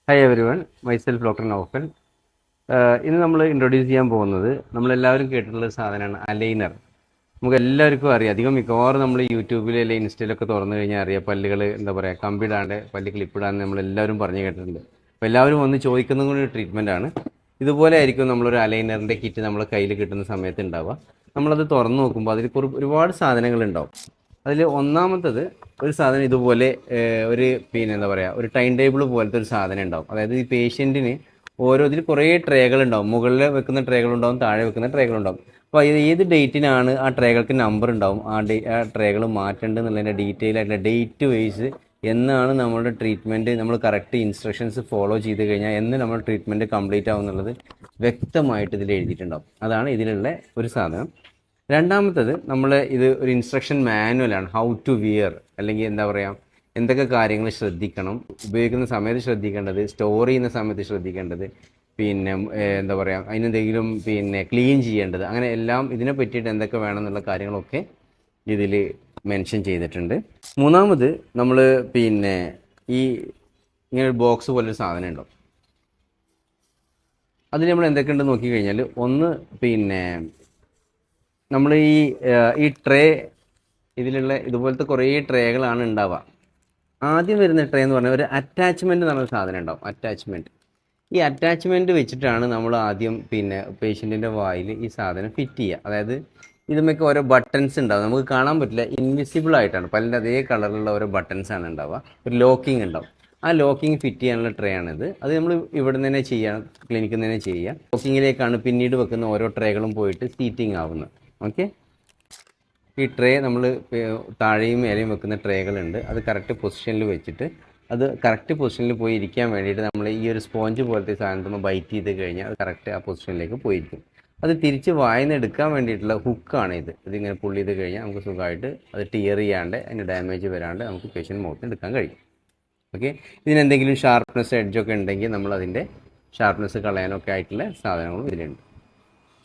Hi everyone, myself doctor Naufal. ഇന്ന് നമ്മൾ introduce ചെയ്യാൻ പോകുന്നത് നമ്മളെല്ലാവരും കേട്ടിട്ടുള്ള ഒരു സാധനമാണ് അലൈനർ. നമുക്ക് എല്ലാവർക്കും അറിയാം, അധികം മിക്കവാറും നമ്മൾ യൂട്യൂബിൽ അല്ലെങ്കിൽ ഇൻസ്റ്റയിലൊക്കെ തുറന്നു കഴിഞ്ഞാൽ അറിയാം, പല്ലുകൾ എന്താ പറയുക, കമ്പിടാണ്ട് പല്ല് ക്ലിപ്പിടാണ്ട് നമ്മളെല്ലാവരും പറഞ്ഞു കേട്ടിട്ടുണ്ട്. അപ്പോൾ എല്ലാവരും വന്ന് ചോദിക്കുന്ന കൂടി ഒരു ട്രീറ്റ്മെൻറ്റാണ്. ഇതുപോലെ ആയിരിക്കും നമ്മളൊരു അലൈനറിൻ്റെ കിറ്റ് നമ്മളെ കയ്യിൽ കിട്ടുന്ന സമയത്ത് ഉണ്ടാവുക. നമ്മളത് തുറന്നു നോക്കുമ്പോൾ അതിൽ ഒരുപാട് സാധനങ്ങളുണ്ടാവും. അതിൽ ഒന്നാമത്തത് ഒരു സാധനം ഇതുപോലെ ഒരു എന്താ പറയുക, ഒരു ടൈം ടേബിൾ പോലത്തെ ഒരു സാധനം ഉണ്ടാവും. അതായത് ഈ പേഷ്യൻറ്റിന് ഓരോ ഇതിൽ കുറേ ട്രേകൾ ഉണ്ടാവും. മുകളിൽ വെക്കുന്ന ട്രേകളുണ്ടാവും, താഴെ വെക്കുന്ന ട്രേകളുണ്ടാവും. അപ്പോൾ ഏത് ഡേറ്റിനാണ് ആ ട്രേകൾക്ക് നമ്പർ ഉണ്ടാവും. ആ ട്രേകൾ മാറ്റേണ്ടത് എന്നുള്ളതിൻ്റെ ഡീറ്റെയിൽ ആയിട്ടുള്ള ഡേറ്റ് വൈസ് എന്നാണ് നമ്മളുടെ ട്രീറ്റ്മെൻറ്റ്, നമ്മൾ കറക്റ്റ് ഇൻസ്ട്രക്ഷൻസ് ഫോളോ ചെയ്ത് കഴിഞ്ഞാൽ എന്ന് നമ്മൾ ട്രീറ്റ്മെൻറ്റ് കംപ്ലീറ്റ് ആവും എന്നുള്ളത് വ്യക്തമായിട്ട് ഇതിൽ എഴുതിയിട്ടുണ്ടാവും. അതാണ് ഇതിലുള്ള ഒരു സാധനം. രണ്ടാമത്തത് ഇത് ഒരു ഇൻസ്ട്രക്ഷൻ മാനുവലാണ്. ഹൗ ടു വിയർ, അല്ലെങ്കിൽ എന്താ പറയുക, എന്തൊക്കെ കാര്യങ്ങൾ ശ്രദ്ധിക്കണം, ഉപയോഗിക്കുന്ന സമയത്ത് ശ്രദ്ധിക്കേണ്ടത്, സ്റ്റോർ ചെയ്യുന്ന സമയത്ത് ശ്രദ്ധിക്കേണ്ടത്, എന്താ പറയുക, അതിനെന്തെങ്കിലും ക്ലീൻ ചെയ്യേണ്ടത്, അങ്ങനെ എല്ലാം ഇതിനെ പറ്റിയിട്ട് എന്തൊക്കെ വേണമെന്നുള്ള കാര്യങ്ങളൊക്കെ ഇതിൽ മെൻഷൻ ചെയ്തിട്ടുണ്ട്. മൂന്നാമത് നമ്മൾ ഈ ഇങ്ങനെ ഒരു ബോക്സ് പോലൊരു സാധനം ഉണ്ടാവും. അതിൽ നമ്മൾ എന്തൊക്കെയുണ്ടെന്ന് നോക്കിക്കഴിഞ്ഞാൽ, ഒന്ന് നമ്മൾ ഈ ട്രേ, ഇതിലുള്ള ഇതുപോലത്തെ കുറേ ട്രേകളാണ് ഉണ്ടാവുക. ആദ്യം വരുന്ന ട്രേ എന്ന് പറഞ്ഞാൽ ഒരു അറ്റാച്ച്മെൻറ്റ് എന്ന് പറഞ്ഞ സാധനം ഉണ്ടാവും. അറ്റാച്ച്മെൻറ്റ്, ഈ അറ്റാച്ച്മെൻറ്റ് വെച്ചിട്ടാണ് നമ്മൾ ആദ്യം പേഷ്യൻറ്റിൻ്റെ വായിൽ ഈ സാധനം ഫിറ്റ് ചെയ്യുക. അതായത് ഇതുമൊക്കെ ഓരോ ബട്ടൺസ് ഉണ്ടാവും, നമുക്ക് കാണാൻ പറ്റില്ല, ഇൻവിസിബിൾ ആയിട്ടാണ്. പല്ലിൻ്റെ അതേ കളറിലുള്ള ഓരോ ബട്ടൺസ് ആണ് ഉണ്ടാവുക. ഒരു ലോക്കിംഗ് ഉണ്ടാവും. ആ ലോക്കിംഗ് ഫിറ്റ് ചെയ്യാനുള്ള ട്രേ ആണിത്. അത് നമ്മൾ ഇവിടെ നിന്ന് തന്നെ ചെയ്യാം, ക്ലിനിക്കിൽ നിന്ന് തന്നെ ചെയ്യാം. ലോക്കിങ്ങിലേക്കാണ് പിന്നീട് വെക്കുന്ന ഓരോ ട്രേകളും പോയിട്ട് സീറ്റിംഗ് ആവുന്നത്. ഓക്കെ, ഈ ട്രേ നമ്മൾ താഴെയും മേലെയും വെക്കുന്ന ട്രേകളുണ്ട്. അത് കറക്റ്റ് പൊസിഷനിൽ വെച്ചിട്ട്, അത് കറക്റ്റ് പൊസിഷനിൽ പോയി ഇരിക്കാൻ വേണ്ടിയിട്ട് നമ്മൾ ഈ ഒരു സ്പോഞ്ച് പോലത്തെ സാധനത്തിൽ ബൈറ്റ് ചെയ്ത് കഴിഞ്ഞാൽ അത് കറക്റ്റ് ആ പൊസിഷനിലേക്ക് പോയിരിക്കും. അത് തിരിച്ച് വായിന്ന് എടുക്കാൻ വേണ്ടിയിട്ടുള്ള ഹുക്കാണ് ഇത്. ഇതിങ്ങനെ പുള്ളി ചെയ്ത് കഴിഞ്ഞാൽ നമുക്ക് സുഖമായിട്ട് അത് ടിയർ ചെയ്യാണ്ട്, അതിന് ഡാമേജ് വരാണ്ട് നമുക്ക് പേഷ്യൻ്റ് മുഖത്ത് എടുക്കാൻ കഴിയും. ഓക്കെ, ഇതിനെന്തെങ്കിലും ഷാർപ്നെസ് എഡ്ജൊക്കെ ഉണ്ടെങ്കിൽ നമ്മൾ അതിൻ്റെ ഷാർപ്നെസ് കളയാനൊക്കെ ആയിട്ടുള്ള സാധനങ്ങളും ഇതിലുണ്ട്.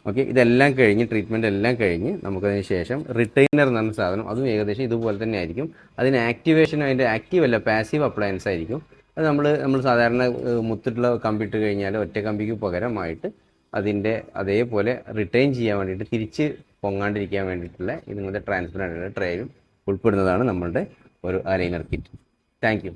ഓക്കെ, ഇതെല്ലാം കഴിഞ്ഞ്, ട്രീറ്റ്മെൻറ്റ് എല്ലാം കഴിഞ്ഞ് നമുക്കതിന് ശേഷം റിട്ടൈനർ എന്ന് പറഞ്ഞ സാധനം, അതും ഏകദേശം ഇതുപോലെ തന്നെ ആയിരിക്കും. അതിന് ആക്ടിവേഷൻ, അതിൻ്റെ ആക്റ്റീവ് അല്ല, പാസീവ് അപ്ലയൻസ് ആയിരിക്കും. അത് നമ്മൾ സാധാരണ മുത്തിട്ടുള്ള കമ്പി ഇട്ട് കഴിഞ്ഞാൽ ഒറ്റ കമ്പിക്ക് പകരമായിട്ട് അതിൻ്റെ അതേപോലെ റിട്ടൈൻ ചെയ്യാൻ വേണ്ടിയിട്ട്, തിരിച്ച് പൊങ്ങാണ്ടിരിക്കാൻ വേണ്ടിയിട്ടുള്ള ഇതുങ്ങളുടെ ട്രാൻസ്പെറൻറ്റ് ട്രേയും ഉൾപ്പെടുന്നതാണ് നമ്മളുടെ ഒരു അലൈനർ കിറ്റ്. Thank you.